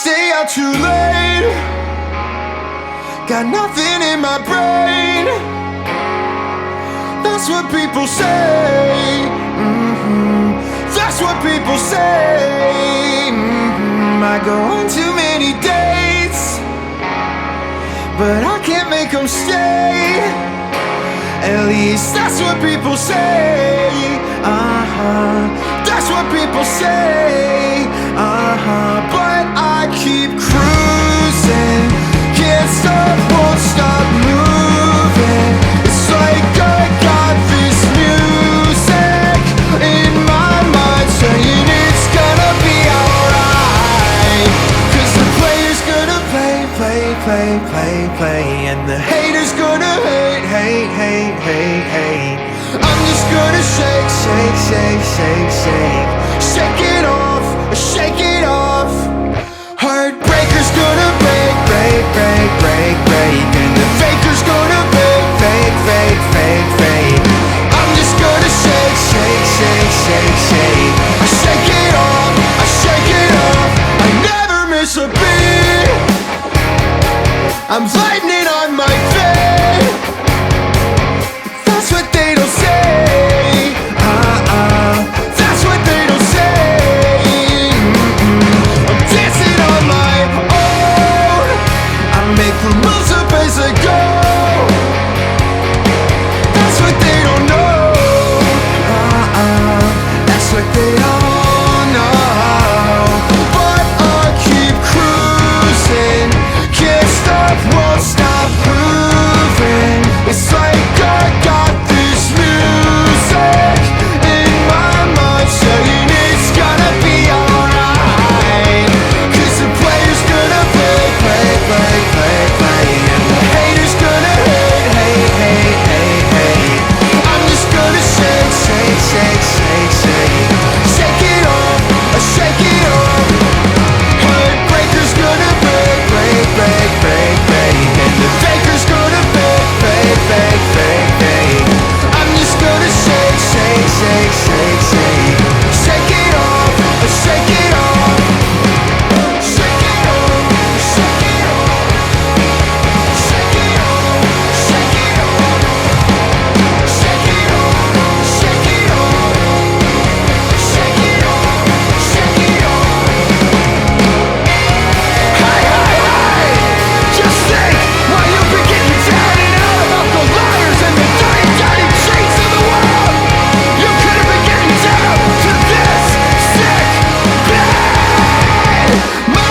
stay out too late. Got nothing in my brain. That's what people say. That's what people say. I go on too many dates, but I can't make them stay. At least that's what people say. That's what people say. But I keep cruising. Can't stop, won't stop moving. It's like I got this music in my mind saying it's gonna be alright. Cause the player's gonna play, play, play, play, play. And the hater's gonna hate, hate, hate, hate, hate. I'm just gonna shake, shake, shake, shake, shake. Shake it off, shake it off. Heartbreaker's gonna break, break, break, break, break. And the faker's gonna fake, fake, fake, fake, fake. I'm just gonna shake, shake, shake, shake, shake. I shake it off, I shake it off. I never miss a beat. I'm lightning on my feet. That's what they don't say. That's what they don't say. I'm dancing on my own. I make the moves up as I go. That's what they don't know. That's what they don't know. But I keep cruising. Can't stop, won't stop moving. It's like I got this music in my mind saying it's gonna be alright. Cause the player's gonna play, play, play, play, play. And the hater's gonna hate, hate, hate, hate, hate. I'm just gonna shake, shake, shake, shake, shake. Shake it off, shake it off. Heartbreaker's gonna break, break, break, break, break. And the faker's gonna fake, fake, fake, fake, fake. I'm just gonna shake, shake, shake, shake, shake. Shake it off, shake it off. Shake it off, shake it off. Shake it off, shake it off. Shake it off, shake it off. Shake it off, shake it off. Hey, hey, hey! Just think, while you've been getting down and out about the liars and the dirty, dirty cheats of the world, you could have been getting down to this sick bed. My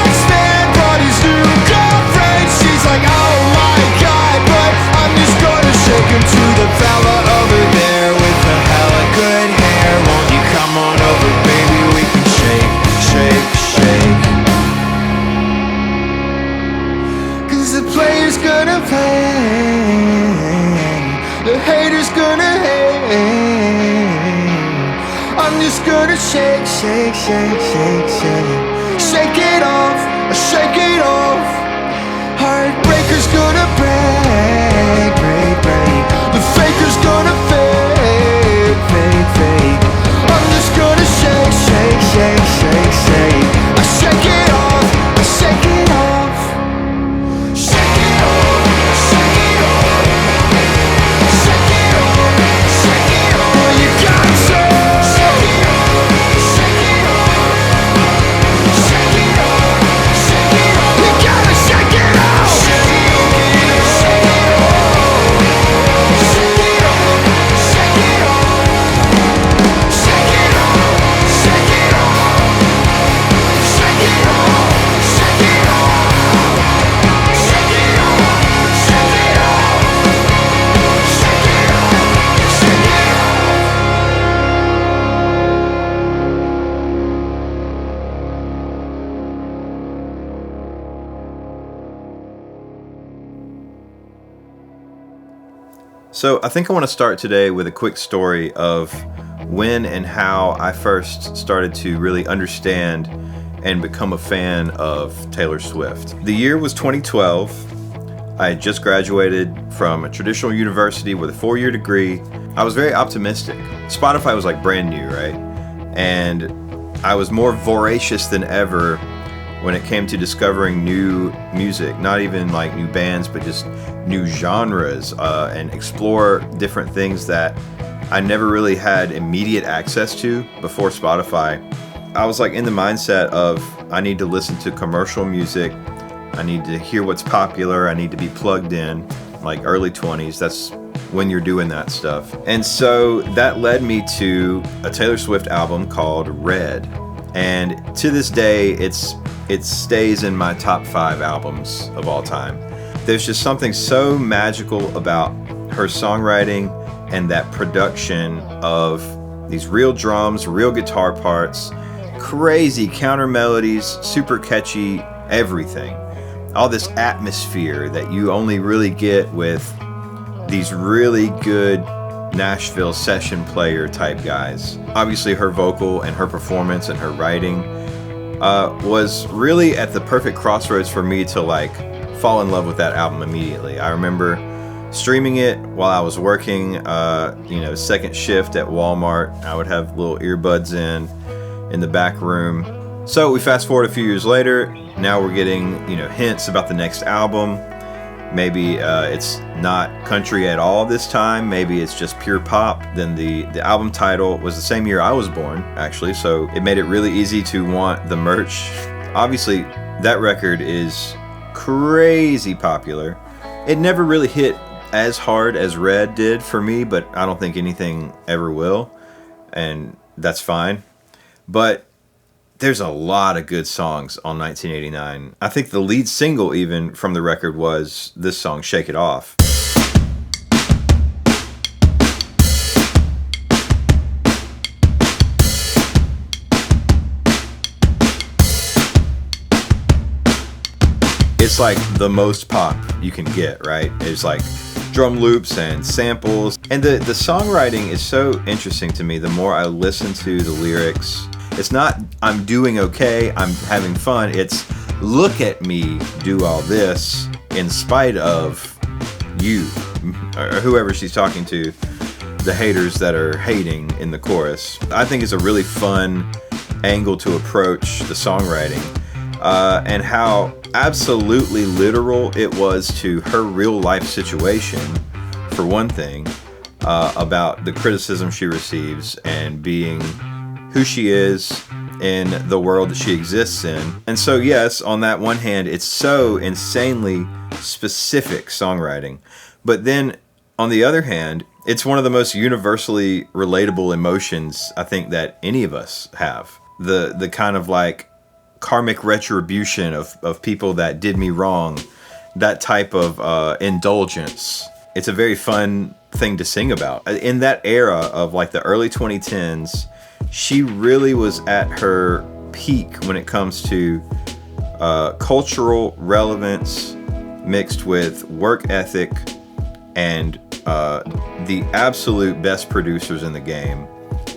ex-man brought his new girlfriend. She's like, oh my god, but I'm just gonna shake him to the fella over there with the hella good hair. Won't you come on over, baby? We can shake, shake, shake. Cause the player's gonna play, the hater's gonna hate. I'm just gonna shake, shake, shake, shake, shake. Shake it off, shake it off. Heartbreaker's gonna break, break, break. The faker's gonna fake, fake, fake. I'm just gonna shake, shake, shake, shake, shake. I shake it off, I shake it off. Shake it off, shake it off. Shake it off, shake it off. You got to shake it off, shake it off. Shake it off, shake it off. You gotta shake it off. Shake it off, shake it off. Shake it off, shake it off. Shake it off, shake it off. Shake it off, shake it off. Shake it off, shake it off. Shake it off, shake it off. So I think I want to start today with a quick story of when and how I first started to really understand and become a fan of Taylor Swift. The year was 2012. I had just graduated from a traditional university with a 4-year degree. I was very optimistic. Spotify was like brand new, right? And I was more voracious than ever when it came to discovering new music, not even like new bands, but just new genres, and explore different things that I never really had immediate access to before Spotify. I was like in the mindset of, I need to listen to commercial music, I need to hear what's popular, I need to be plugged in, like early 20s. That's when you're doing that stuff. And so that led me to a Taylor Swift album called Red. And to this day, it stays in my top 5 albums of all time. There's just something so magical about her songwriting and that production of these real drums, real guitar parts, crazy counter melodies, super catchy, everything. All this atmosphere that you only really get with these really good Nashville session player type guys. Obviously her vocal and her performance and her writing was really at the perfect crossroads for me to like fall in love with that album immediately. I remember streaming it while I was working, second shift at Walmart. I would have little earbuds in the back room. So we fast forward a few years later. Now we're getting, hints about the next album. Maybe it's not country at all this time. Maybe it's just pure pop. Then the album title was the same year I was born, actually. So it made it really easy to want the merch. Obviously, that record is crazy popular. It never really hit as hard as Red did for me, but I don't think anything ever will. And that's fine. But there's a lot of good songs on 1989. I think the lead single even from the record was this song, Shake It Off. It's like the most pop you can get, right? It's like drum loops and samples. And the songwriting is so interesting to me the more I listen to the lyrics. It's not, I'm doing okay, I'm having fun. It's, look at me do all this in spite of you, or whoever she's talking to, the haters that are hating in the chorus. I think it's a really fun angle to approach the songwriting, and how absolutely literal it was to her real life situation, for one thing, about the criticism she receives and being who she is in the world that she exists in. And so yes, on that one hand, it's so insanely specific songwriting. But then on the other hand, it's one of the most universally relatable emotions I think that any of us have. The kind of like karmic retribution of people that did me wrong, that type of indulgence. It's a very fun thing to sing about. In that era of like the early 2010s, she really was at her peak when it comes to cultural relevance mixed with work ethic and the absolute best producers in the game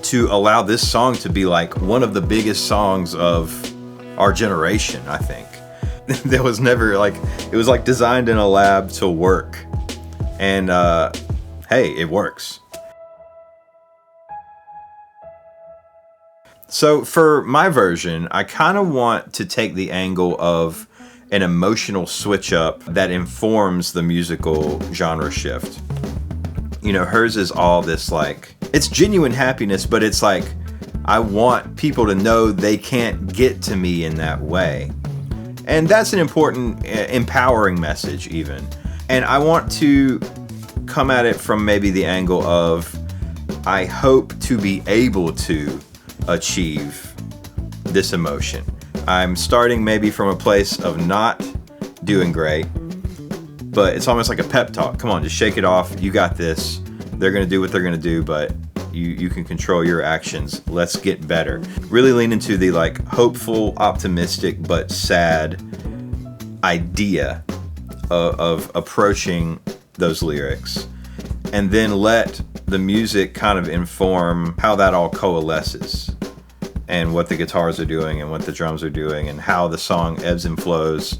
to allow this song to be like one of the biggest songs of our generation, I think. There was never like, it was like designed in a lab to work. And hey, it works. So for my version, I kind of want to take the angle of an emotional switch up that informs the musical genre shift. Hers is all this like, it's genuine happiness, but it's like, I want people to know they can't get to me in that way. And that's an important, empowering message even. And I want to come at it from maybe the angle of, I hope to be able to achieve this emotion. I'm starting maybe from a place of not doing great, but it's almost like a pep talk. Come on, just shake it off. You got this. They're going to do what they're going to do, but you can control your actions. Let's get better. Really lean into the like hopeful, optimistic, but sad idea of approaching those lyrics, and then let the music kind of inform how that all coalesces and what the guitars are doing and what the drums are doing and how the song ebbs and flows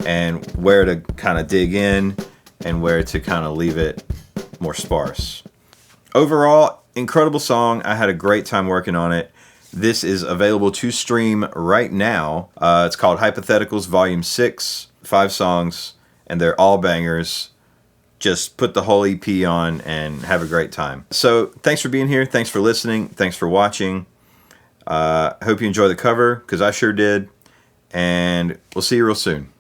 and where to kind of dig in and where to kind of leave it more sparse. Overall, incredible song. I had a great time working on it. This is available to stream right now. It's called Hypotheticals Volume 6, 5 songs, and they're all bangers. Just put the whole EP on and have a great time. So thanks for being here. Thanks for listening. Thanks for watching. Hope you enjoy the cover, because I sure did. And we'll see you real soon.